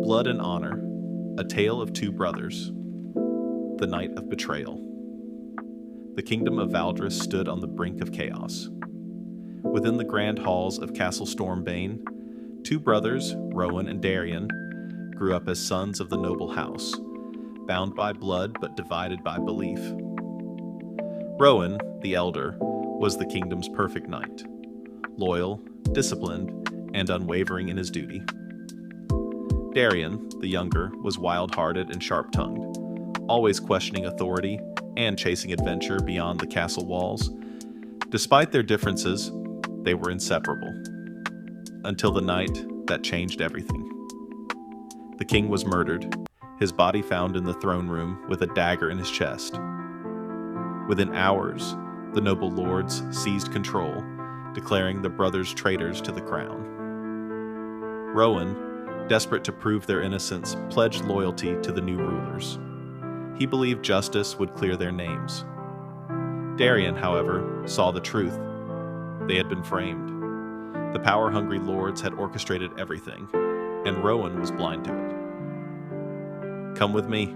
Blood and Honor, A Tale of Two Brothers, The Night of Betrayal. The kingdom of Valdris stood on the brink of chaos. Within the grand halls of Castle Stormbane, two brothers, Rowan and Darian, grew up as sons of the noble house, bound by blood but divided by belief. Rowan, the elder, was the kingdom's perfect knight, loyal, disciplined, and unwavering in his duty. Darian, the younger, was wild-hearted and sharp-tongued, always questioning authority and chasing adventure beyond the castle walls. Despite their differences, they were inseparable. Until the night that changed everything. The king was murdered, his body found in the throne room with a dagger in his chest. Within hours, the noble lords seized control, declaring the brothers traitors to the crown. Rowan, desperate to prove their innocence, pledged loyalty to the new rulers. He believed justice would clear their names. Darian, however, saw the truth. They had been framed. The power-hungry lords had orchestrated everything, and Rowan was blind to it. "Come with me,"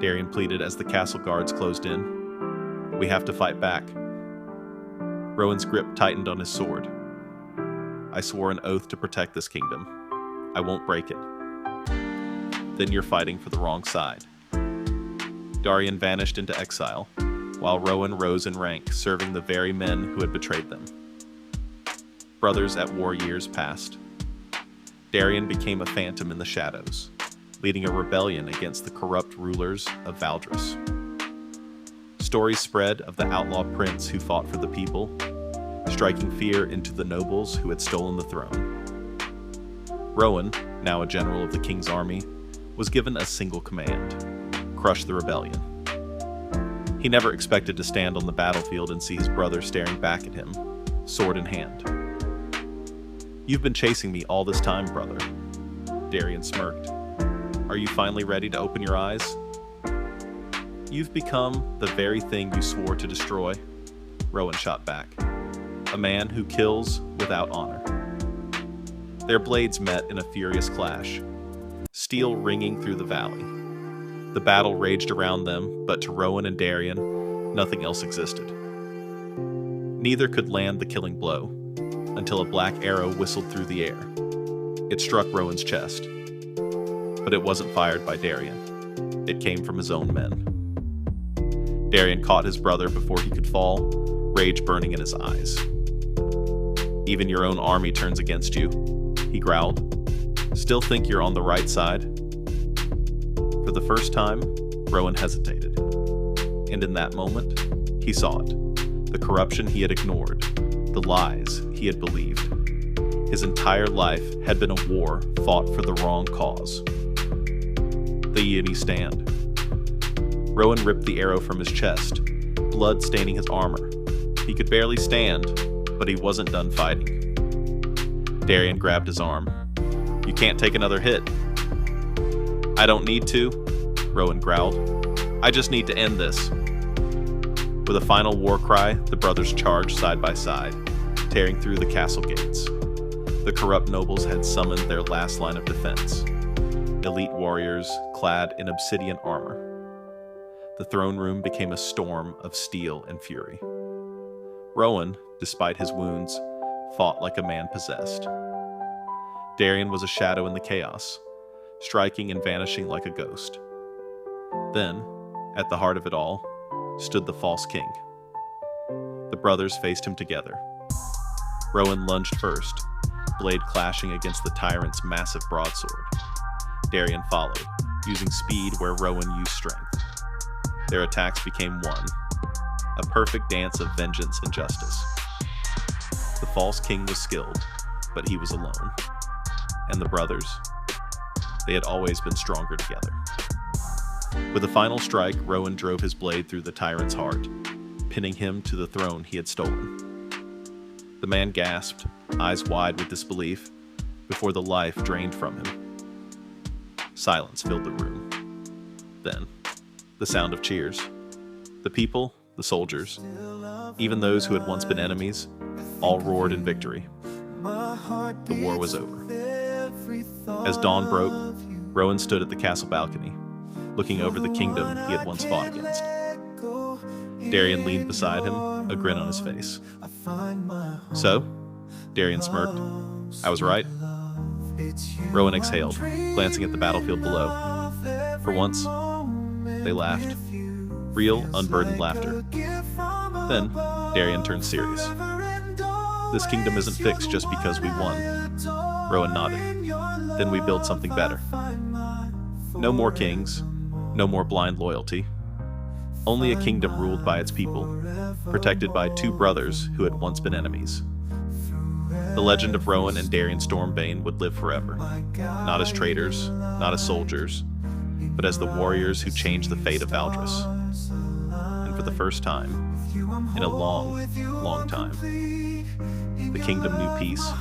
Darian pleaded as the castle guards closed in. "We have to fight back." Rowan's grip tightened on his sword. "I swore an oath to protect this kingdom. I won't break it." "Then you're fighting for the wrong side." Darian vanished into exile, while Rowan rose in rank, serving the very men who had betrayed them. Brothers at war years passed. Darian became a phantom in the shadows, leading a rebellion against the corrupt rulers of Valdris. Stories spread of the outlaw prince who fought for the people, striking fear into the nobles who had stolen the throne. Rowan, now a general of the king's army, was given a single command: crush the rebellion. He never expected to stand on the battlefield and see his brother staring back at him, sword in hand. "You've been chasing me all this time, brother," Darian smirked. "Are you finally ready to open your eyes?" "You've become the very thing you swore to destroy," Rowan shot back. "A man who kills without honor." Their blades met in a furious clash, steel ringing through the valley. The battle raged around them, but to Rowan and Darian, nothing else existed. Neither could land the killing blow, until a black arrow whistled through the air. It struck Rowan's chest, but it wasn't fired by Darian. It came from his own men. Darian caught his brother before he could fall, rage burning in his eyes. "Even your own army turns against you," he growled. "Still think you're on the right side?" For the first time, Rowan hesitated. And in that moment, he saw it. The corruption he had ignored, the lies he had believed. His entire life had been a war fought for the wrong cause. The Yeti stand. Rowan ripped the arrow from his chest, blood staining his armor. He could barely stand, but he wasn't done fighting. Darian grabbed his arm. "You can't take another hit." "I don't need to," Rowan growled. "I just need to end this." With a final war cry, the brothers charged side by side, tearing through the castle gates. The corrupt nobles had summoned their last line of defense, elite warriors clad in obsidian armor. The throne room became a storm of steel and fury. Rowan, despite his wounds, fought like a man possessed. Darian was a shadow in the chaos, striking and vanishing like a ghost. Then, at the heart of it all, stood the false king. The brothers faced him together. Rowan lunged first, blade clashing against the tyrant's massive broadsword. Darian followed, using speed where Rowan used strength. Their attacks became one, a perfect dance of vengeance and justice. The false king was skilled, but he was alone. And the brothers, they had always been stronger together. With a final strike, Rowan drove his blade through the tyrant's heart, pinning him to the throne he had stolen. The man gasped, eyes wide with disbelief, before the life drained from him. Silence filled the room. Then, the sound of cheers. The people, the soldiers, even those who had once been enemies, all roared in victory. The war was over. As dawn broke, Rowan stood at the castle balcony, looking over the kingdom he had once fought against. Darian leaned beside him, a grin on his face. "So?" Darian smirked. "I was right?" Rowan exhaled, glancing at the battlefield below. For once, they laughed. Real, unburdened laughter. Then, Darian turned serious. "This kingdom isn't fixed just because we won." Rowan nodded. "Then we build something better. No more kings, no more blind loyalty. Only a kingdom ruled by its people, protected by two brothers who had once been enemies." The legend of Rowan and Darian Stormbane would live forever, not as traitors, not as soldiers, but as the warriors who changed the fate of Valdres. And for the first time, in a long, long time, the kingdom knew peace